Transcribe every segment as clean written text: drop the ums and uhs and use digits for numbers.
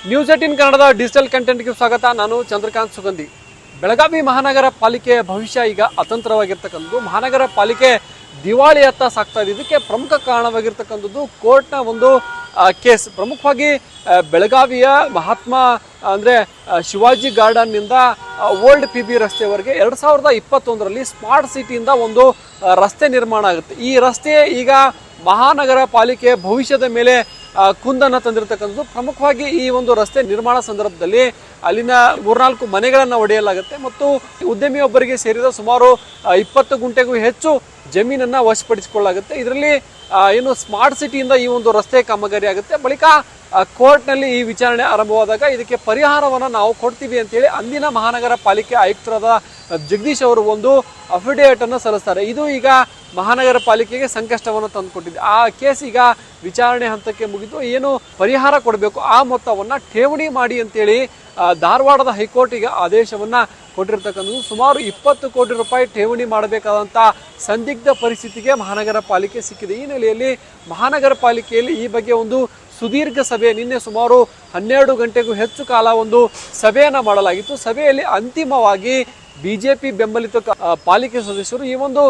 News 18 ಕನ್ನಡದ digital ಕಂಟೆಂಟ್ಗೆ ಸ್ವಾಗತ. ನಾನು ಚಂದ್ರಕಾಂತ್ ಸುಗಂಧಿ. ಬೆಳಗಾವಿ ಮಹಾನಗರ ಪಾಲಿಕೆ ಭವಿಷ್ಯ ಈಗ ಅತಂತ್ರವಾಗಿರ್ತಕ್ಕಂಥದ್ದು. ಮಹಾನಗರ ಪಾಲಿಕೆ ದಿವಾಳಿಯತ್ತ ಸಾಗ್ತಾ ಇದೆ. ಇದಕ್ಕೆ ಪ್ರಮುಖ ಕಾರಣವಾಗಿರ್ತಕ್ಕಂಥದ್ದು ಕೋರ್ಟ್ನ ಒಂದು ಕೇಸ್. ಪ್ರಮುಖವಾಗಿ ಬೆಳಗಾವಿಯ ಮಹಾತ್ಮ ಅಂದರೆ ಶಿವಾಜಿ ಗಾರ್ಡನ್ನಿಂದ ಓಲ್ಡ್ PB ರಸ್ತೆವರೆಗೆ 2021ರಲ್ಲಿ ಸ್ಮಾರ್ಟ್ ಸಿಟಿಯಿಂದ ಒಂದು ರಸ್ತೆ ನಿರ್ಮಾಣ ಆಗುತ್ತೆ. ಈ ರಸ್ತೆ ಈಗ ಮಹಾನಗರ ಪಾಲಿಕೆ ಭವಿಷ್ಯದ ಮೇಲೆ ಕುಂದನ್ನು ತಂದಿರತಕ್ಕಂಥದ್ದು. ಪ್ರಮುಖವಾಗಿ ಈ ಒಂದು ರಸ್ತೆ ನಿರ್ಮಾಣ ಸಂದರ್ಭದಲ್ಲಿ ಅಲ್ಲಿನ 3-4 ಮನೆಗಳನ್ನು ಒಡೆಯಲಾಗುತ್ತೆ ಮತ್ತು ಉದ್ಯಮಿಯೊಬ್ಬರಿಗೆ ಸೇರಿದ ಸುಮಾರು 20 ಗುಂಟೆಗೂ ಹೆಚ್ಚು ಜಮೀನನ್ನು ವಶಪಡಿಸಿಕೊಳ್ಳಲಾಗುತ್ತೆ. ಇದರಲ್ಲಿ ಏನು ಸ್ಮಾರ್ಟ್ ಸಿಟಿಯಿಂದ ಈ ಒಂದು ರಸ್ತೆ ಕಾಮಗಾರಿ ಆಗುತ್ತೆ. ಬಳಿಕ ಕೋರ್ಟ್ನಲ್ಲಿ ಈ ವಿಚಾರಣೆ ಆರಂಭವಾದಾಗ ಇದಕ್ಕೆ ಪರಿಹಾರವನ್ನು ನಾವು ಕೊಡ್ತೀವಿ ಅಂತೇಳಿ ಅಂದಿನ ಮಹಾನಗರ ಪಾಲಿಕೆ ಆಯುಕ್ತರಾದ ಜಗದೀಶ್ ಅವರು ಒಂದು ಅಫಿಡೇವಿಟ್ ಅನ್ನು ಸಲ್ಲಿಸ್ತಾರೆ. ಇದು ಈಗ ಮಹಾನಗರ ಪಾಲಿಕೆಗೆ ಸಂಕಷ್ಟವನ್ನು ತಂದುಕೊಟ್ಟಿದೆ. ಆ ಕೇಸ್ ಈಗ ವಿಚಾರಣೆ ಹಂತಕ್ಕೆ ಮುಗಿದು ಏನು ಪರಿಹಾರ ಕೊಡಬೇಕು ಆ ಮೊತ್ತವನ್ನು ಠೇವಣಿ ಮಾಡಿ ಅಂತೇಳಿ ಧಾರವಾಡದ ಹೈಕೋರ್ಟ್ ಈಗ ಆದೇಶವನ್ನು ಕೊಟ್ಟಿರ್ತಕ್ಕಂಥದ್ದು. ಸುಮಾರು 20 ಕೋಟಿ ರೂಪಾಯಿ ಠೇವಣಿ ಮಾಡಬೇಕಾದಂಥ ಸಂದಿಗ್ಧ ಪರಿಸ್ಥಿತಿಗೆ ಮಹಾನಗರ ಪಾಲಿಕೆ ಸಿಕ್ಕಿದೆ. ಈ ನೆಲೆಯಲ್ಲಿ ಮಹಾನಗರ ಪಾಲಿಕೆಯಲ್ಲಿ ಈ ಬಗ್ಗೆ ಒಂದು ಸುದೀರ್ಘ ಸಭೆ ನಿನ್ನೆ ಸುಮಾರು 12 ಗಂಟೆಗೂ ಹೆಚ್ಚು ಕಾಲ ಒಂದು ಸಭೆಯನ್ನು ಮಾಡಲಾಗಿತ್ತು. ಸಭೆಯಲ್ಲಿ ಅಂತಿಮವಾಗಿ BJP ಬೆಂಬಲಿತ ಪಾಲಿಕೆ ಸದಸ್ಯರು ಈ ಒಂದು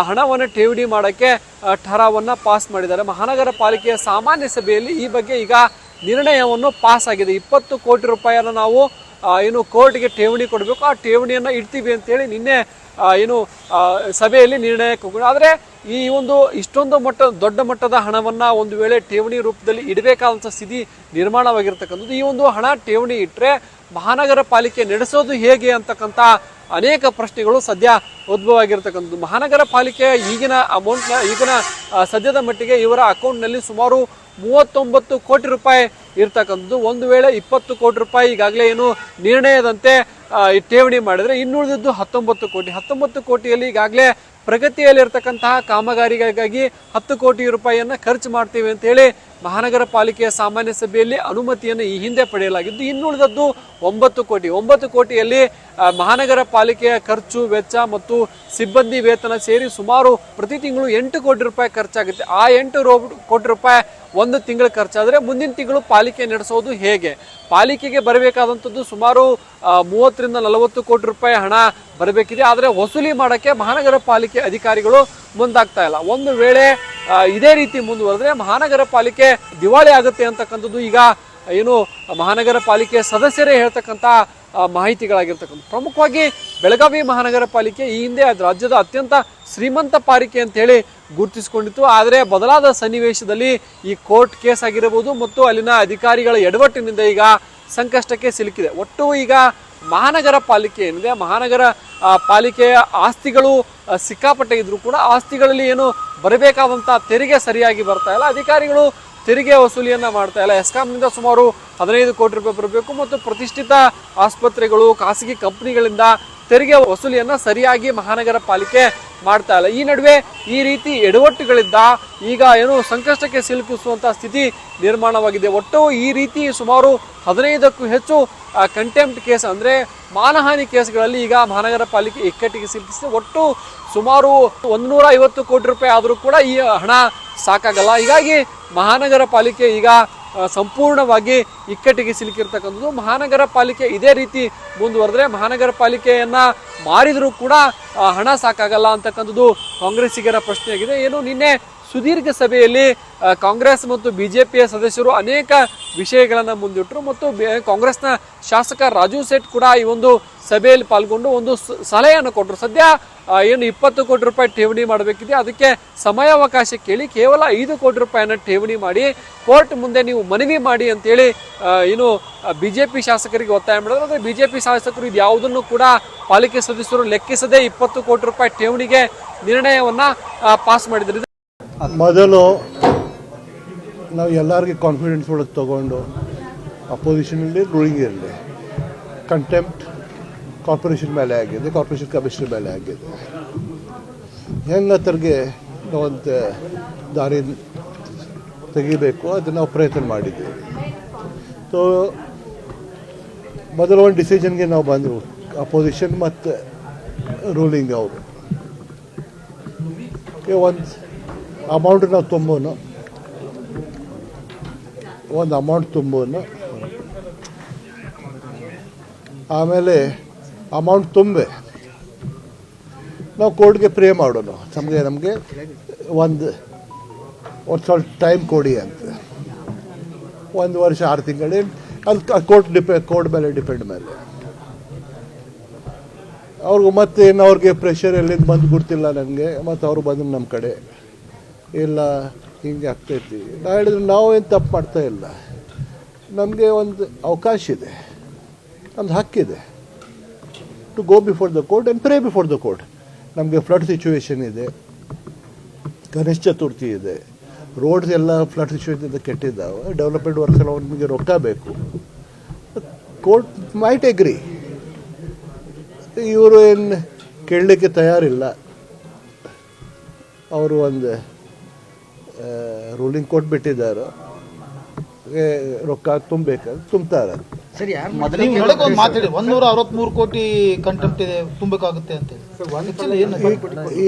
ಹಣವನ್ನು ಠೇವಣಿ ಮಾಡೋಕ್ಕೆ ಠರಾವನ್ನು ಪಾಸ್ ಮಾಡಿದ್ದಾರೆ. ಮಹಾನಗರ ಪಾಲಿಕೆಯ ಸಾಮಾನ್ಯ ಸಭೆಯಲ್ಲಿ ಈ ಬಗ್ಗೆ ಈಗ ನಿರ್ಣಯವನ್ನು ಪಾಸ್ ಆಗಿದೆ. 20 ಕೋಟಿ ರೂಪಾಯಿಯನ್ನು ನಾವು ಏನು ಕೋರ್ಟ್ಗೆ ಠೇವಣಿ ಕೊಡಬೇಕು, ಆ ಠೇವಣಿಯನ್ನು ಇಡ್ತೀವಿ ಅಂತೇಳಿ ನಿನ್ನೆ ಏನು ಸಭೆಯಲ್ಲಿ ನಿರ್ಣಯಕ್ಕೆ ಹೋಗೋಣ. ಆದರೆ ಈ ಒಂದು ಇಷ್ಟೊಂದು ದೊಡ್ಡ ಮಟ್ಟದ ಹಣವನ್ನು ಒಂದು ವೇಳೆ ಠೇವಣಿ ರೂಪದಲ್ಲಿ ಇಡಬೇಕಾದಂಥ ಸ್ಥಿತಿ ನಿರ್ಮಾಣವಾಗಿರ್ತಕ್ಕಂಥದ್ದು. ಈ ಒಂದು ಹಣ ಠೇವಣಿ ಇಟ್ಟರೆ ಮಹಾನಗರ ಪಾಲಿಕೆ ನಡೆಸೋದು ಹೇಗೆ ಅಂತಕ್ಕಂಥ ಅನೇಕ ಪ್ರಶ್ನೆಗಳು ಸದ್ಯ ಉದ್ಭವ ಆಗಿರ್ತಕ್ಕಂಥದ್ದು. ಮಹಾನಗರ ಪಾಲಿಕೆಯ ಈಗಿನ ಸದ್ಯದ ಮಟ್ಟಿಗೆ ಇವರ ಅಕೌಂಟ್ನಲ್ಲಿ ಸುಮಾರು 39 ಕೋಟಿ ರೂಪಾಯಿ ಇರ್ತಕ್ಕಂಥದ್ದು. ಒಂದು ವೇಳೆ 20 ಕೋಟಿ ರೂಪಾಯಿ ಈಗಾಗಲೇ ಏನು ನಿರ್ಣಯದಂತೆ ಠೇವಣಿ ಮಾಡಿದರೆ ಇನ್ನುಳಿದಿದ್ದು 19 ಕೋಟಿಯಲ್ಲಿ ಈಗಾಗಲೇ ಪ್ರಗತಿಯಲ್ಲಿರ್ತಕ್ಕಂತಹ ಕಾಮಗಾರಿಗಾಗಿ 10 ಕೋಟಿ ರೂಪಾಯಿಯನ್ನು ಖರ್ಚು ಮಾಡ್ತೀವಿ ಅಂತೇಳಿ ಮಹಾನಗರ ಪಾಲಿಕೆಯ ಸಾಮಾನ್ಯ ಸಭೆಯಲ್ಲಿ ಅನುಮತಿಯನ್ನು ಈ ಹಿಂದೆ ಪಡೆಯಲಾಗಿದ್ದು, ಇನ್ನುಳಿದದ್ದು 9 ಕೋಟಿಯಲ್ಲಿ ಮಹಾನಗರ ಪಾಲಿಕೆಯ ಖರ್ಚು ವೆಚ್ಚ ಮತ್ತು ಸಿಬ್ಬಂದಿ ವೇತನ ಸೇರಿ ಸುಮಾರು ಪ್ರತಿ ತಿಂಗಳು 8 ಕೋಟಿ ರೂಪಾಯಿ ಖರ್ಚಾಗುತ್ತೆ. ಆ 8 ಕೋಟಿ ರೂಪಾಯಿ ಒಂದು ತಿಂಗಳು ಖರ್ಚಾದರೆ ಮುಂದಿನ ತಿಂಗಳು ಪಾಲಿಕೆ ನಡೆಸೋದು ಹೇಗೆ? ಪಾಲಿಕೆಗೆ ಬರಬೇಕಾದಂಥದ್ದು ಸುಮಾರು 30ರಿಂದ 40 ಕೋಟಿ ರೂಪಾಯಿ ಹಣ ಬರಬೇಕಿದೆ. ಆದರೆ ವಸೂಲಿ ಮಾಡೋಕ್ಕೆ ಮಹಾನಗರ ಪಾಲಿಕೆ ಅಧಿಕಾರಿಗಳು ಮುಂದಾಗ್ತಾ ಇಲ್ಲ. ಒಂದು ವೇಳೆ ಇದೇ ರೀತಿ ಮುಂದುವರೆದ್ರೆ ಮಹಾನಗರ ಪಾಲಿಕೆ ದಿವಾಳಿ ಆಗುತ್ತೆ ಅಂತಕ್ಕಂಥದ್ದು ಈಗ ಏನು ಮಹಾನಗರ ಪಾಲಿಕೆಯ ಸದಸ್ಯರೇ ಹೇಳ್ತಕ್ಕಂಥ ಮಾಹಿತಿಗಳಾಗಿರ್ತಕ್ಕಂಥ. ಪ್ರಮುಖವಾಗಿ ಬೆಳಗಾವಿ ಮಹಾನಗರ ಪಾಲಿಕೆ ಈ ಹಿಂದೆ ರಾಜ್ಯದ ಅತ್ಯಂತ ಶ್ರೀಮಂತ ಪಾಲಿಕೆ ಅಂತ ಹೇಳಿ ಗುರುತಿಸಿಕೊಂಡಿತ್ತು. ಆದರೆ ಬದಲಾದ ಸನ್ನಿವೇಶದಲ್ಲಿ ಈ ಕೋರ್ಟ್ ಕೇಸ್ ಆಗಿರಬಹುದು ಮತ್ತು ಅಲ್ಲಿನ ಅಧಿಕಾರಿಗಳ ಎಡವಟ್ಟಿನಿಂದ ಈಗ ಸಂಕಷ್ಟಕ್ಕೆ ಸಿಲುಕಿದೆ. ಒಟ್ಟು ಈಗ ಮಹಾನಗರ ಪಾಲಿಕೆ ಏನಿದೆ, ಮಹಾನಗರ ಪಾಲಿಕೆಯ ಆಸ್ತಿಗಳು ಸಿಕ್ಕಾಪಟ್ಟೆ ಇದ್ರೂ ಕೂಡ ಆಸ್ತಿಗಳಲ್ಲಿ ಏನು ಬರಬೇಕಾದಂಥ ತೆರಿಗೆ ಸರಿಯಾಗಿ ಬರ್ತಾ ಇಲ್ಲ. ಅಧಿಕಾರಿಗಳು ತೆರಿಗೆ ವಸೂಲಿಯನ್ನು ಮಾಡ್ತಾ ಇಲ್ಲ. ಎಸ್ಕಾಂನಿಂದ ಸುಮಾರು 15 ಕೋಟಿ ರೂಪಾಯಿ ಬರಬೇಕು ಮತ್ತು ಪ್ರತಿಷ್ಠಿತ ಆಸ್ಪತ್ರೆಗಳು, ಖಾಸಗಿ ಕಂಪನಿಗಳಿಂದ ತೆರಿಗೆ ವಸೂಲಿಯನ್ನು ಸರಿಯಾಗಿ ಮಹಾನಗರ ಪಾಲಿಕೆ ಮಾಡ್ತಾ ಇಲ್ಲ. ಈ ನಡುವೆ ಈ ರೀತಿ ಎಡವಟ್ಟುಗಳಿಂದ ಈಗ ಏನು ಸಂಕಷ್ಟಕ್ಕೆ ಸಿಲುಕಿಸುವಂಥ ಸ್ಥಿತಿ ನಿರ್ಮಾಣವಾಗಿದೆ. ಒಟ್ಟು ಈ ರೀತಿ ಸುಮಾರು 15ಕ್ಕೂ ಹೆಚ್ಚು ಕಂಟೆಂಪ್ಟ್ ಕೇಸ್ ಅಂದರೆ ಮಾನಹಾನಿ ಕೇಸ್ಗಳಲ್ಲಿ ಈಗ ಮಹಾನಗರ ಪಾಲಿಕೆ ಇಕ್ಕಟ್ಟಿಗೆ ಸಿಲುಕಿಸಿದೆ. ಒಟ್ಟು ಸುಮಾರು 150 ಕೋಟಿ ರೂಪಾಯಿ ಆದರೂ ಕೂಡ ಈ ಹಣ ಸಾಕಾಗಲ್ಲ. ಹೀಗಾಗಿ ಮಹಾನಗರ ಪಾಲಿಕೆ ಈಗ ಸಂಪೂರ್ಣವಾಗಿ ಇಕ್ಕಟ್ಟಿಗೆ ಸಿಲುಕಿರ್ತಕ್ಕಂಥದ್ದು. ಮಹಾನಗರ ಪಾಲಿಕೆ ಇದೇ ರೀತಿ ಮುಂದುವರೆದ್ರೆ ಮಹಾನಗರ ಪಾಲಿಕೆಯನ್ನು ಮಾರಿದರೂ ಕೂಡ ಹಣ ಸಾಕಾಗಲ್ಲ ಅಂತಕ್ಕಂಥದ್ದು ಕಾಂಗ್ರೆಸ್ಸಿಗರ ಪ್ರಶ್ನೆಯಾಗಿದೆ. ಏನು ನಿನ್ನೆ ಸುದೀರ್ಘ ಸಭೆಯಲ್ಲಿ ಕಾಂಗ್ರೆಸ್ ಮತ್ತು BJPಯ ಸದಸ್ಯರು ಅನೇಕ ವಿಷಯಗಳನ್ನು ಮುಂದಿಟ್ಟರು ಮತ್ತು ಕಾಂಗ್ರೆಸ್ನ ಶಾಸಕ ರಾಜು ಸೇಠ್ ಕೂಡ ಈ ಒಂದು ಸಭೆಯಲ್ಲಿ ಪಾಲ್ಗೊಂಡು ಒಂದು ಸಲಹೆಯನ್ನು ಕೊಟ್ಟರು. ಸದ್ಯ ಏನು 20 ಕೋಟಿ ರೂಪಾಯಿ ಠೇವಣಿ ಮಾಡಬೇಕಿದೆ, ಅದಕ್ಕೆ ಸಮಯಾವಕಾಶ ಕೇಳಿ ಕೇವಲ 5 ಕೋಟಿ ರೂಪಾಯಿಯನ್ನು ಠೇವಣಿ ಮಾಡಿ ಕೋರ್ಟ್ ಮುಂದೆ ನೀವು ಮನವಿ ಮಾಡಿ ಅಂತೇಳಿ ಏನು BJP ಶಾಸಕರಿಗೆ ಒತ್ತಾಯ ಮಾಡಿದ್ರು. ಆದರೆ BJP ಶಾಸಕರು ಇದು ಯಾವುದನ್ನು ಕೂಡ ಪಾಲಿಕೆ ಸದಸ್ಯರು ಲೆಕ್ಕಿಸದೆ 20 ಕೋಟಿ ರೂಪಾಯಿ ಠೇವಣಿಗೆ ನಿರ್ಣಯವನ್ನು ಪಾಸ್ ಮಾಡಿದ್ರು. ಮೊದಲು ನಾವು ಎಲ್ಲರಿಗೆ ಕಾನ್ಫಿಡೆನ್ಸ್ ಒಳಗೆ ತೊಗೊಂಡು ಅಪೋಸಿಷನ್ ಇರಲಿ ರೂಲಿಂಗ್ ಇರಲಿ ಕಂಟೆಂಪ್ಟ್ ಕಾರ್ಪೊರೇಷನ್ ಮೇಲೆ ಆಗಿದೆ, ಕಾರ್ಪೊರೇಷನ್ ಕಮಿಷನರ್ ಮೇಲೆ ಆಗಿದೆ. ಹೆಂಗತ್ತರಿಗೆ ಒಂದು ದಾರಿ ತೆಗಿಬೇಕು ಅದನ್ನು ನಾವು ಪ್ರಯತ್ನ ಮಾಡಿದ್ದೀವಿ. ಸೊ ಮೊದಲು ಒಂದು ಡಿಸಿಷನ್ಗೆ ನಾವು ಬಂದರು, ಅಪೋಸಿಷನ್ ಮತ್ತು ರೂಲಿಂಗ್ ಅವರು ಒಂದು ಅಮೌಂಟ್ ನಾವು ತುಂಬೋನು ಆಮೇಲೆ ಅಮೌಂಟ್ ತುಂಬೆ ನಾವು ಕೋರ್ಟ್ಗೆ ಪ್ರೇ ಮಾಡೋಣ, ನಮಗೆ ಒಂದು ಸ್ವಲ್ಪ ಟೈಮ್ ಕೊಡಿ ಅಂತ. 1 ವರ್ಷ 6 ತಿಂಗಳು ಅದು ಕೋರ್ಟ್ ಮೇಲೆ ಡಿಪೆಂಡ್ ಮೇಲೆ. ಅವ್ರಿಗೂ ಮತ್ತೇನು ಅವ್ರಿಗೆ ಪ್ರೆಷರ್ ಎಲ್ಲಿಂದ ಬಂದು ಗೊತ್ತಿಲ್ಲ ನನಗೆ. ಮತ್ತು ಅವರು ಬಂದು ನಮ್ಮ ಕಡೆ ಇಲ್ಲ ಹಿಂಗೆ ಆಗ್ತೈತಿ. ನಾ ಹೇಳಿದ್ರೆ ನಾವೇನು ತಪ್ಪು ಮಾಡ್ತಾ ಇಲ್ಲ. ನಮಗೆ ಒಂದು ಅವಕಾಶ ಇದೆ, ನಮ್ದು ಹಕ್ಕಿದೆ to go before the court and pray before the court. ನಮಗೆ ಫ್ಲಡ್ ಸಿಚುವೇಶನ್ ಇದೆ, ಗಣೇಶ ಚತುರ್ಥಿ ಇದೆ, ರೋಡ್ಸ್ ಎಲ್ಲ ಫ್ಲಡ್ ಸಿಚುವೇಶನ್ ಕೆಟ್ಟಿದ್ದಾವೆ, ಡೆವಲಪ್ಮೆಂಟ್ ವರ್ಕ್ಸ್ ಎಲ್ಲ ನಮಗೆ ರೊಕ್ಕ ಬೇಕು. Court might agree. ಇವರು ಏನು ಕೇಳಲಿಕ್ಕೆ ತಯಾರಿಲ್ಲ. ಅವರು ಒಂದು ರೂಲಿಂಗ್ ಕೊಟ್ಬಿಟ್ಟಿದ್ದಾರೆ, ರೊಕ್ಕ ತುಂಬಬೇಕಾದ್ರೆ ತುಂಬ್ತಾರೆ. ಸರಿ, ಒಂದು ಮಾತಾಡಿ 163 ಕೋಟಿ ಕಂಟೆಂಪ್ಟ್ ಇದೆ ತುಂಬಬೇಕಾಗುತ್ತೆ ಅಂತ.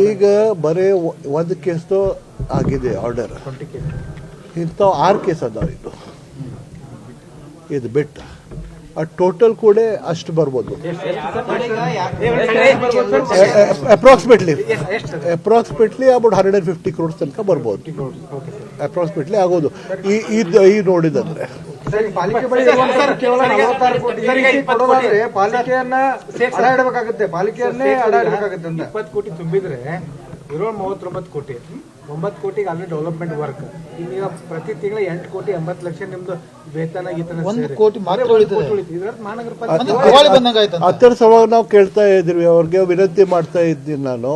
ಈಗ ಬರೀ ಒಂದು ಕೇಸ್ದು ಆಗಿದೆ ಆರ್ಡರ್, ಇಂಥವು 6 ಕೇಸ್ ಅದಾವ. ಇದು ಬಿಟ್ಟು ಟೋಟಲ್ ಕೂಡ ಅಷ್ಟು ಬರ್ಬೋದು. ಅಪ್ರಾಕ್ಸಿಮೇಟ್ಲಿ ಅಬೌಟ್ 150 crores ತನಕ ಬರ್ಬೋದು. ಅಪ್ರಾಕ್ಸಿಮೇಟ್ಲಿ ಆಗೋದು ಈ ನೋಡಿದಂದ್ರೆ. ಪಾಲಿಕೆಯನ್ನ ಅಡ ಇಡಬೇಕಾಗುತ್ತೆ, ಪಾಲಿಕೆಯನ್ನೇ ಅಡ ಇಡಬೇಕಾಗುತ್ತೆ ಅಂತ 20 ಕೋಟಿ ತುಂಬಿದ್ರೆ ಇರೋ 39 ಕೋಟಿ, 9 ಕೋಟಿಗೆ ಆಲ್ರೆಡಿ ಡೆವಲಪ್ಮೆಂಟ್ ವರ್ಕ್. ಈಗ ಪ್ರತಿ ತಿಂಗಳ 8 ಕೋಟಿ 80 ಲಕ್ಷ ನಿಮ್ದು ವೇತನ ಗೀತನ 1 ಕೋಟಿ ಮಾತ್ರ ಮಹಾನಗರ ಅದರ ಸಲುವಾಗಿ ನಾವು ಕೇಳ್ತಾ ಇದ್ವಿ, ಅವ್ರಿಗೆ ವಿನಂತಿ ಮಾಡ್ತಾ ಇದ್ದೀನಿ ನಾನು,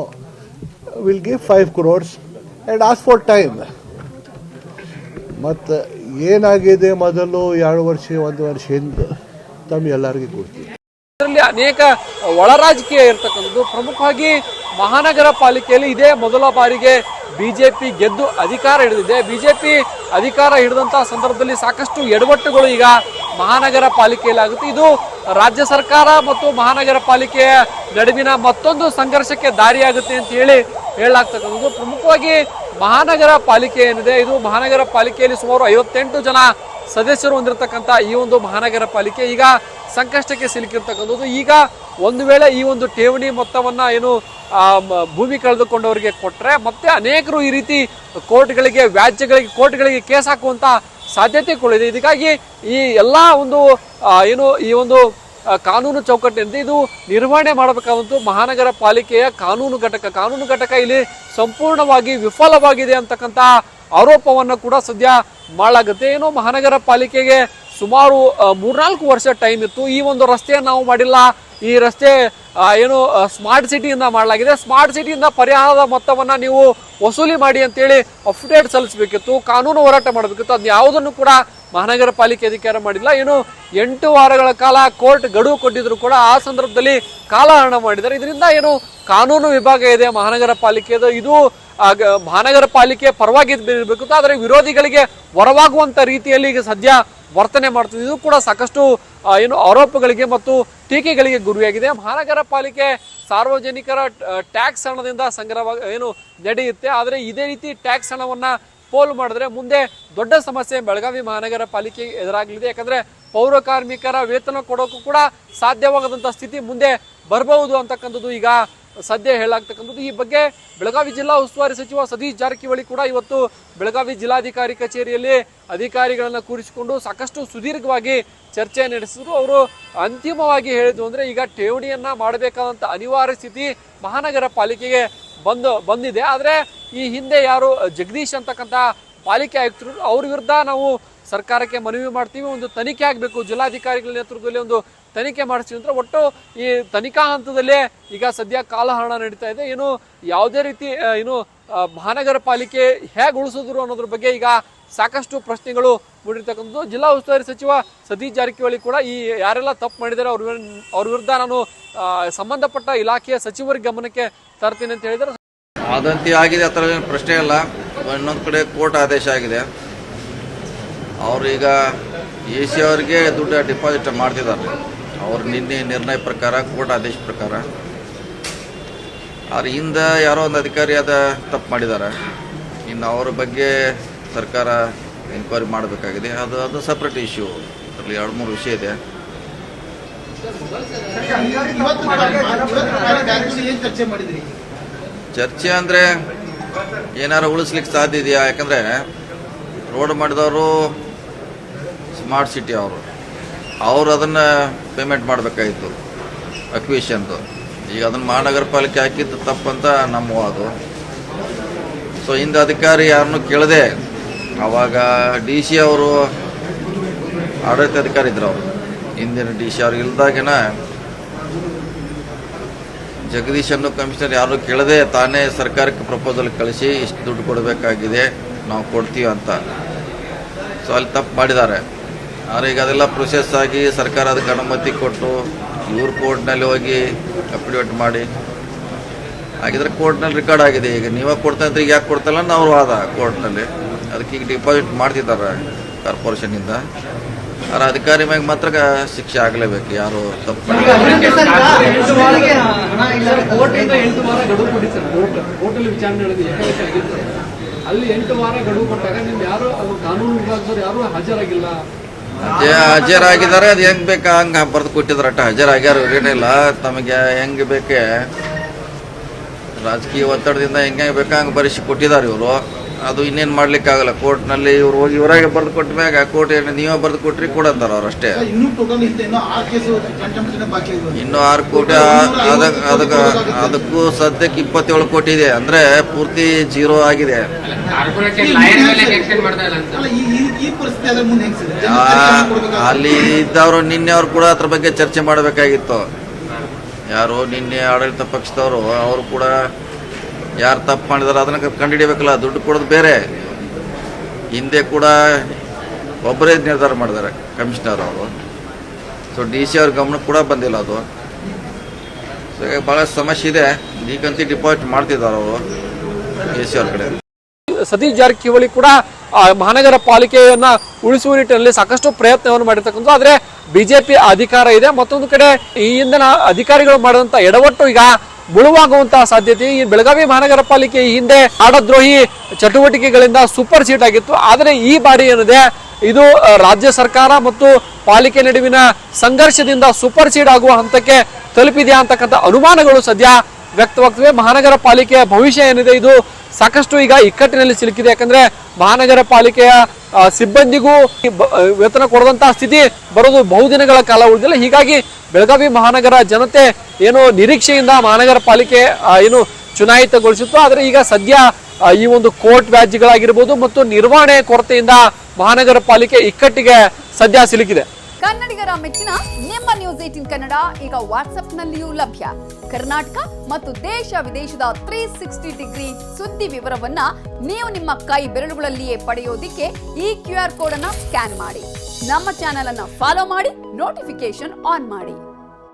will give 5 crores and ask for time. ಮತ್ತು ಏನಾಗಿದೆ ಮೊದಲು 2 ವರ್ಷ 1 ವರ್ಷ ಹಿಂದೆ ತಮ್ಮೆಲ್ಲರಿಗೂ ಕೊಡ್ತೀವಿ. ಇದರಲ್ಲಿ ಅನೇಕ ಒಳ ರಾಜಕೀಯ ಇರತಕ್ಕಂಥದ್ದು. ಪ್ರಮುಖವಾಗಿ ಮಹಾನಗರ ಪಾಲಿಕೆಯಲ್ಲಿ ಇದೇ ಮೊದಲ ಬಾರಿಗೆ ಬಿಜೆಪಿ ಗೆದ್ದು ಅಧಿಕಾರ ಹಿಡಿದಿದೆ. ಬಿಜೆಪಿ ಅಧಿಕಾರ ಹಿಡಿದಂತಹ ಸಂದರ್ಭದಲ್ಲಿ ಸಾಕಷ್ಟು ಎಡವಟ್ಟುಗಳು ಈಗ ಮಹಾನಗರ ಪಾಲಿಕೆಯಲ್ಲಿ ಆಗುತ್ತೆ. ಇದು ರಾಜ್ಯ ಸರ್ಕಾರ ಮತ್ತು ಮಹಾನಗರ ಪಾಲಿಕೆಯ ನಡುವಿನ ಮತ್ತೊಂದು ಸಂಘರ್ಷಕ್ಕೆ ದಾರಿಯಾಗುತ್ತೆ ಅಂತ ಹೇಳಲಾಗ್ತಕ್ಕಂಥದ್ದು. ಪ್ರಮುಖವಾಗಿ ಮಹಾನಗರ ಪಾಲಿಕೆ ಏನಿದೆ, ಇದು ಮಹಾನಗರ ಪಾಲಿಕೆಯಲ್ಲಿ ಸುಮಾರು 58 ಜನ ಸದಸ್ಯರು ಹೊಂದಿರತಕ್ಕಂಥ ಈ ಒಂದು ಮಹಾನಗರ ಪಾಲಿಕೆ ಈಗ ಸಂಕಷ್ಟಕ್ಕೆ ಸಿಲುಕಿರ್ತಕ್ಕಂಥದ್ದು. ಈಗ ಒಂದು ವೇಳೆ ಈ ಒಂದು ಠೇವಣಿ ಮೊತ್ತವನ್ನ ಏನು ಭೂಮಿ ಕಳೆದುಕೊಂಡವರಿಗೆ ಕೊಟ್ಟರೆ ಮತ್ತೆ ಅನೇಕರು ಈ ರೀತಿ ಕೋರ್ಟ್ಗಳಿಗೆ ವ್ಯಾಜ್ಯಗಳಿಗೆ ಕೋರ್ಟ್ಗಳಿಗೆ ಕೇಸ್ ಹಾಕುವಂತ ಸಾಧ್ಯತೆಗಳಿದೆ. ಇದಕ್ಕಾಗಿ ಈ ಎಲ್ಲಾ ಒಂದು ಈ ಒಂದು ಕಾನೂನು ಚೌಕಟ್ಟಿನಿಂದ ಇದು ನಿರ್ವಹಣೆ ಮಾಡಬೇಕಾದಂತೂ ಮಹಾನಗರ ಪಾಲಿಕೆಯ ಕಾನೂನು ಘಟಕ ಇಲ್ಲಿ ಸಂಪೂರ್ಣವಾಗಿ ವಿಫಲವಾಗಿದೆ ಅಂತಕ್ಕಂಥ ಆರೋಪವನ್ನು ಕೂಡ ಸದ್ಯ ಮಾಡಲಾಗುತ್ತೆ. ಏನು ಮಹಾನಗರ ಪಾಲಿಕೆಗೆ ಸುಮಾರು 3-4 ವರ್ಷ ಟೈಮ್ ಇತ್ತು. ಈ ಒಂದು ರಸ್ತೆಯನ್ನು ನಾವು ಮಾಡಿಲ್ಲ, ಈ ರಸ್ತೆ ಸ್ಮಾರ್ಟ್ ಸಿಟಿಯಿಂದ ಮಾಡಲಾಗಿದೆ, ಸ್ಮಾರ್ಟ್ ಸಿಟಿಯಿಂದ ಪರಿಹಾರದ ಮೊತ್ತವನ್ನ ನೀವು ವಸೂಲಿ ಮಾಡಿ ಅಂತೇಳಿ ಅಫಿಡೇಟ್ ಸಲ್ಲಿಸಬೇಕಿತ್ತು, ಕಾನೂನು ಹೋರಾಟ ಮಾಡಬೇಕಿತ್ತು. ಅದ್ ಯಾವುದನ್ನು ಕೂಡ ಮಹಾನಗರ ಪಾಲಿಕೆ ಅಧಿಕಾರ ಮಾಡಿಲ್ಲ. 8 ವಾರಗಳ ಕಾಲ ಕೋರ್ಟ್ ಗಡುವು ಕೊಟ್ಟಿದ್ರು ಕೂಡ ಆ ಸಂದರ್ಭದಲ್ಲಿ ಕಾಲಹರಣ ಮಾಡಿದ್ದಾರೆ. ಇದರಿಂದ ಕಾನೂನು ವಿಭಾಗ ಇದೆ ಮಹಾನಗರ ಪಾಲಿಕೆದು, ಇದು ಮಹಾನಗರ ಪಾಲಿಕೆ ಪರವಾಗಿ ಇರಬೇಕಿತ್ತು, ಆದರೆ ವಿರೋಧಿಗಳಿಗೆ ಹೊರವಾಗುವಂತ ರೀತಿಯಲ್ಲಿ ಈಗ ಸದ್ಯ ವರ್ತನೆ ಮಾಡ್ತಿದೆ. ಇದು ಕೂಡ ಸಾಕಷ್ಟು ಆರೋಪಗಳಿಗೆ ಮತ್ತು ಟೀಕೆಗಳಿಗೆ ಗುರಿಯಾಗಿದೆ. ಮಹಾನಗರ ಪಾಲಿಕೆ ಸಾರ್ವಜನಿಕರ ಟ್ಯಾಕ್ಸ್ ಹಣದಿಂದ ಸಂಗ್ರಹ ನಡೆಯುತ್ತೆ, ಆದರೆ ಇದೇ ರೀತಿ ಟ್ಯಾಕ್ಸ್ ಹಣವನ್ನ ಪೋಲು ಮಾಡಿದ್ರೆ ಮುಂದೆ ದೊಡ್ಡ ಸಮಸ್ಯೆ ಬೆಳಗಾವಿ ಮಹಾನಗರ ಪಾಲಿಕೆ ಎದುರಾಗಲಿದೆ. ಯಾಕಂದ್ರೆ ಪೌರ ಕಾರ್ಮಿಕರ ವೇತನ ಕೊಡೋಕ್ಕೂ ಕೂಡ ಸಾಧ್ಯವಾಗದಂತ ಸ್ಥಿತಿ ಮುಂದೆ ಬರಬಹುದು ಅಂತಕ್ಕಂಥದ್ದು ಈಗ ಸದ್ಯ ಹೇಳಲಾಗ್ತಕ್ಕಂಥದ್ದು. ಈ ಬಗ್ಗೆ ಬೆಳಗಾವಿ ಜಿಲ್ಲಾ ಉಸ್ತುವಾರಿ ಸಚಿವ ಸತೀಶ್ ಜಾರಕಿಹೊಳಿ ಕೂಡ ಇವತ್ತು ಬೆಳಗಾವಿ ಜಿಲ್ಲಾಧಿಕಾರಿ ಕಚೇರಿಯಲ್ಲಿ ಅಧಿಕಾರಿಗಳನ್ನ ಕೂರಿಸಿಕೊಂಡು ಸಾಕಷ್ಟು ಸುದೀರ್ಘವಾಗಿ ಚರ್ಚೆ ನಡೆಸಿದ್ರು. ಅವರು ಅಂತಿಮವಾಗಿ ಹೇಳಿದ್ರು ಅಂದ್ರೆ ಈಗ ಠೇವಣಿಯನ್ನ ಮಾಡಬೇಕಾದಂತ ಅನಿವಾರ್ಯ ಸ್ಥಿತಿ ಮಹಾನಗರ ಪಾಲಿಕೆಗೆ ಬಂದಿದೆ. ಆದ್ರೆ ಈ ಹಿಂದೆ ಯಾರು ಜಗದೀಶ್ ಅಂತಕ್ಕಂಥ ಪಾಲಿಕೆ ಆಯುಕ್ತರು, ಅವ್ರ ವಿರುದ್ಧ ನಾವು ಸರ್ಕಾರಕ್ಕೆ ಮನವಿ ಮಾಡ್ತೀವಿ, ಒಂದು ತನಿಖೆ ಆಗಬೇಕು, ಜಿಲ್ಲಾಧಿಕಾರಿಗಳ ನೇತೃತ್ವದಲ್ಲಿ ಒಂದು ತನಿಖೆ ಮಾಡಿಸ್ತೀವಿ ಅಂತ. ಒಟ್ಟು ಈ ತನಿಖಾ ಹಂತದಲ್ಲೇ ಈಗ ಸದ್ಯ ಕಾಲಹರಣ ನಡೀತಾ ಇದೆ. ಯಾವುದೇ ರೀತಿ ಮಹಾನಗರ ಪಾಲಿಕೆ ಹೇಗೆ ಉಳಿಸಿದ್ರು ಅನ್ನೋದ್ರ ಬಗ್ಗೆ ಈಗ ಸಾಕಷ್ಟು ಪ್ರಶ್ನೆಗಳು ಮೂಡಿರ್ತಕ್ಕಂಥದ್ದು. ಜಿಲ್ಲಾ ಉಸ್ತುವಾರಿ ಸಚಿವ ಸತೀಶ್ ಜಾರಕಿಹೊಳಿ ಕೂಡ ಈ ಯಾರೆಲ್ಲ ತಪ್ಪು ಮಾಡಿದ್ದಾರೆ ಅವ್ರ ವಿರುದ್ಧ ನಾನು ಸಂಬಂಧಪಟ್ಟ ಇಲಾಖೆಯ ಸಚಿವರ ಗಮನಕ್ಕೆ ತರ್ತೀನಿ ಅಂತ ಹೇಳಿದ್ದಾರೆ. ವದಂತಿ ಆಗಿದೆ, ಆ ಥರ ಪ್ರಶ್ನೆ ಇಲ್ಲ. ಇನ್ನೊಂದು ಕಡೆ ಕೋರ್ಟ್ ಆದೇಶ ಆಗಿದೆ. ಅವ್ರೀಗ AC ಅವರಿಗೆ ದುಡ್ಡು ಡಿಪಾಸಿಟ್ ಮಾಡ್ತಿದ್ದಾರೆ. ಅವ್ರ ನಿನ್ನೆ ನಿರ್ಣಯ ಪ್ರಕಾರ, ಕೋರ್ಟ್ ಆದೇಶ ಪ್ರಕಾರ. ಅವ್ರ ಹಿಂದೆ ಯಾರೋ ಒಂದು ಅಧಿಕಾರಿ ತಪ್ಪು ಮಾಡಿದ್ದಾರೆ. ಇನ್ನು ಅವ್ರ ಬಗ್ಗೆ ಸರ್ಕಾರ ಎನ್ಕ್ವೈರಿ ಮಾಡಬೇಕಾಗಿದೆ. ಅದು ಸಪ್ರೇಟ್ ಇಶ್ಯೂ. ಅದರಲ್ಲಿ 2-3 ವಿಷಯ ಇದೆ. ಏನ್ ಚರ್ಚೆ ಮಾಡಿದ್ರಿ? ಚರ್ಚೆ ಅಂದರೆ ಏನಾರು ಉಳಿಸ್ಲಿಕ್ಕೆ ಸಾಧ್ಯ ಇದೆಯಾ? ಯಾಕಂದರೆ ರೋಡ್ ಮಾಡಿದವರು ಸ್ಮಾರ್ಟ್ ಸಿಟಿ ಅವರು ಅದನ್ನು ಪೇಮೆಂಟ್ ಮಾಡಬೇಕಾಗಿತ್ತು ಅಕ್ವಿಷನ್ದು. ಈಗ ಅದನ್ನು ಮಹಾನಗರ ಪಾಲಿಕೆ ಹಾಕಿದ್ದು ತಪ್ಪಂತ ನಮ್ಮ ವಾದು. ಸೊ ಹಿಂದೆ ಅಧಿಕಾರಿ ಯಾರನ್ನೂ ಕೇಳದೆ ಆವಾಗ ಡಿ ಸಿ ಅವರು ಆಡಳಿತಾಧಿಕಾರಿ ಇದ್ರು. ಅವರು ಹಿಂದಿನ ಡಿ ಸಿ ಅವ್ರು ಇಲ್ದಾಗಿನ ಜಗದೀಶ್ ಅನ್ನೋ ಕಮಿಷನರ್ ಯಾರು ಕೇಳದೆ ತಾನೇ ಸರ್ಕಾರಕ್ಕೆ ಪ್ರಪೋಸಲ್ ಕಳಿಸಿ ಇಷ್ಟು ದುಡ್ಡು ಕೊಡಬೇಕಾಗಿದೆ, ನಾವು ಕೊಡ್ತೀವಿ ಅಂತ. ಸೊ ಅಲ್ಲಿ ತಪ್ಪು ಮಾಡಿದ್ದಾರೆ. ಆದರೆ ಈಗ ಅದೆಲ್ಲ ಪ್ರೊಸೆಸ್ ಆಗಿ ಸರ್ಕಾರ ಅದಕ್ಕೆ ಅನುಮತಿ ಕೊಟ್ಟು ಇವ್ರ ಕೋರ್ಟ್ನಲ್ಲಿ ಹೋಗಿ ಅಫಿಡವಿಟ್ ಮಾಡಿ ಹಾಗಿದ್ರೆ ಕೋರ್ಟ್ನಲ್ಲಿ ರೆಕಾರ್ಡ್ ಆಗಿದೆ. ಈಗ ನೀವೇ ಕೊಡ್ತಾ ಇದ್ರೆ ಈಗ ಯಾಕೆ ಕೊಡ್ತಾಯಿಲ್ಲ ಅಂತ ಅವ್ರ ವಾದ ಕೋರ್ಟ್ನಲ್ಲಿ. ಅದಕ್ಕೆ ಈಗ ಡಿಪಾಸಿಟ್ ಮಾಡ್ತಿದ್ದಾರೆ ಕಾರ್ಪೊರೇಷನಿಂದ. ಆದರೆ ಅಧಿಕಾರಿ ಮ್ಯಾಗ ಮಾತ್ರ ಶಿಕ್ಷೆ ಆಗಲೇಬೇಕು, ಯಾರು ತಪ್ಪು ಕೋರ್ಟಿಂದ 8 ವಾರ ಗಡುವು ಕೊಡಿ ಸರ್. ಕೋರ್ಟಲ್ಲಿ ವಿಚಾರಣೆ ಅಲ್ಲಿ 8 ವಾರ ಗಡುವು ಕೊಟ್ಟಾಗ ನಿಮ್ಗೆ ಯಾರು ಕಾನೂನು ವಿಭಾಗದವ್ರು ಯಾರು ಹಾಜರಾಗಿಲ್ಲ. ಹಾಜರಾಗಿದ್ದಾರೆ. ಅದು ಹೆಂಗ್ ಬೇಕಾ ಹಂಗೆ ಬರೆದು ಕೊಟ್ಟಿದ್ರು. ಅಟ್ಟ ಹಾಜರಾಗ್ಯಾರ ಏನಿಲ್ಲ. ತಮಗೆ ಹೆಂಗೆ ಬೇಕೆ ರಾಜಕೀಯ ಒತ್ತಡದಿಂದ ಹೆಂಗೆ ಬೇಕಾ ಹಂಗೆ ಬರೆಸಿ ಕೊಟ್ಟಿದ್ದಾರೆ ಇವರು. ಅದು ಇನ್ನೇನು ಮಾಡ್ಲಿಕ್ಕಾಗಲ್ಲ. ಕೋರ್ಟ್ನಲ್ಲಿ ಇವ್ರು ಹೋಗಿ ಇವರಾಗೆ ಬರೆದು ಕೊಟ್ಟ ಮ್ಯಾಗ ಕೋರ್ಟ್ ಏನು ನೀವೇ ಬರೆದು ಕೊಟ್ರಿ ಕೊಡಂತಾರ ಅವ್ರು ಅಷ್ಟೇ. ಇನ್ನು 6 ಕೋಟಿ ಅದಕ್ಕೂ ಸದ್ಯಕ್ಕೆ 27 ಕೋಟಿ ಇದೆ. ಅಂದ್ರೆ ಪೂರ್ತಿ ಜೀರೋ ಆಗಿದೆ. ಅಲ್ಲಿ ಇದ್ದವರು ನಿನ್ನೆ ಅವ್ರು ಕೂಡ ಅದ್ರ ಬಗ್ಗೆ ಚರ್ಚೆ ಮಾಡಬೇಕಾಗಿತ್ತು. ಯಾರು ನಿನ್ನೆ ಆಡಳಿತ ಪಕ್ಷದವರು ಅವರು ಕೂಡ ಯಾರು ತಪ್ಪು ಮಾಡಿದಾರೆ ಅದನ್ನ ಕಂಡುಹಿಡಿಯಬೇಕಲ್ಲ. ದುಡ್ಡು ಕೊಡೋದು ಬೇರೆ. ಹಿಂದೆ ಕೂಡ ಒಬ್ಬರೇ ನಿರ್ಧಾರ ಮಾಡಿದ್ದಾರೆ ಕಮಿಷನರ್ ಅವರು. ಸೊ ಡಿ ಸಿ ಅವ್ರ ಗಮನಕ್ಕೆ ಕೂಡ ಬಂದಿಲ್ಲ ಅದು. ಸೊ ಈಗ ಭಾಳ ಸಮಸ್ಯೆ ಇದೆ. ಈಗಂತೂ ಡಿಪಾಸಿಟ್ ಮಾಡ್ತಿದ್ದಾರೆ ಅವರು ಡಿ ಸಿ ಅವ್ರ ಕಡೆ. ಸತೀಶ್ ಜಾರಕಿಹೊಳಿ ಕೂಡ ಮಹಾನಗರ ಪಾಲಿಕೆಯನ್ನ ಉಳಿಸುವ ನಿಟ್ಟಿನಲ್ಲಿ ಸಾಕಷ್ಟು ಪ್ರಯತ್ನವನ್ನು ಮಾಡಿರ್ತಕ್ಕಂಥ. ಆದ್ರೆ ಬಿಜೆಪಿ ಅಧಿಕಾರ ಇದೆ. ಮತ್ತೊಂದು ಕಡೆ ಈ ಹಿಂದಿನ ಅಧಿಕಾರಿಗಳು ಮಾಡಿದಂತ ಎಡವಟ್ಟು ಈಗ ಮುಳುವಾಗುವಂತಹ ಸಾಧ್ಯತೆ. ಈ ಬೆಳಗಾವಿ ಮಹಾನಗರ ಪಾಲಿಕೆ ಈ ಹಿಂದೆ ಆಡದ್ರೋಹಿ ಚಟುವಟಿಕೆಗಳಿಂದ ಸೂಪರ್ ಸೀಟ್ ಆಗಿತ್ತು. ಆದರೆ ಈ ಬಾರಿ ಏನಿದೆ ಇದು ರಾಜ್ಯ ಸರ್ಕಾರ ಮತ್ತು ಪಾಲಿಕೆ ನಡುವಿನ ಸಂಘರ್ಷದಿಂದ ಸೂಪರ್ ಸೀಟ್ ಆಗುವ ಹಂತಕ್ಕೆ ತಲುಪಿದೆಯಾ ಅಂತಕ್ಕಂಥ ಅನುಮಾನಗಳು ಸದ್ಯ ವ್ಯಕ್ತವಾಗ್ತವೆ. ಮಹಾನಗರ ಪಾಲಿಕೆಯ ಭವಿಷ್ಯ ಏನಿದೆ ಇದು ಸಾಕಷ್ಟು ಈಗ ಇಕ್ಕಟ್ಟಿನಲ್ಲಿ ಸಿಲುಕಿದೆ. ಯಾಕಂದ್ರೆ ಮಹಾನಗರ ಪಾಲಿಕೆಯ ಸಿಬ್ಬಂದಿಗೂ ವೇತನ ಕೊಡದಂತಹ ಸ್ಥಿತಿ ಬರೋದು ಬಹುದಿನಗಳ ಕಾಲ ಉಳಿದಿಲ್ಲ. ಹೀಗಾಗಿ ಬೆಳಗಾವಿ ಮಹಾನಗರ ಜನತೆ ಏನು ನಿರೀಕ್ಷೆಯಿಂದ ಮಹಾನಗರ ಪಾಲಿಕೆ ಏನು ಚುನಾಯಿತಗೊಳಿಸಿತ್ತು. ಆದರೆ ಈಗ ಸದ್ಯ ಈ ಒಂದು ಕೋರ್ಟ್ ವ್ಯಾಜ್ಯಗಳಾಗಿರ್ಬೋದು ಮತ್ತು ನಿರ್ವಹಣೆ ಕೊರತೆಯಿಂದ ಮಹಾನಗರ ಪಾಲಿಕೆ ಇಕ್ಕಟ್ಟಿಗೆ ಸದ್ಯ ಸಿಲುಕಿದೆ. ಕನ್ನಡಿಗರ ಮೆಚ್ಚಿನ ನಿಮ್ಮ ನ್ಯೂಸ್ 18 ಕನ್ನಡ ಈಗ ವಾಟ್ಸ್ಆಪ್ನಲ್ಲಿಯೂ ಲಭ್ಯ. ಕರ್ನಾಟಕ ಮತ್ತು ದೇಶ ವಿದೇಶದ 360 ಡಿಗ್ರಿ ಸುದ್ದಿ ವಿವರವನ್ನ ನೀವು ನಿಮ್ಮ ಕೈ ಬೆರಳುಗಳಲ್ಲಿಯೇ ಪಡೆಯೋದಿಕ್ಕೆ ಈ QR ಕೋಡ್ ಅನ್ನ ಸ್ಕ್ಯಾನ್ ಮಾಡಿ. ನಮ್ಮ ಚಾನೆಲ್ ಅನ್ನ ಫಾಲೋ ಮಾಡಿ, ನೋಟಿಫಿಕೇಶನ್ ಆನ್ ಮಾಡಿ.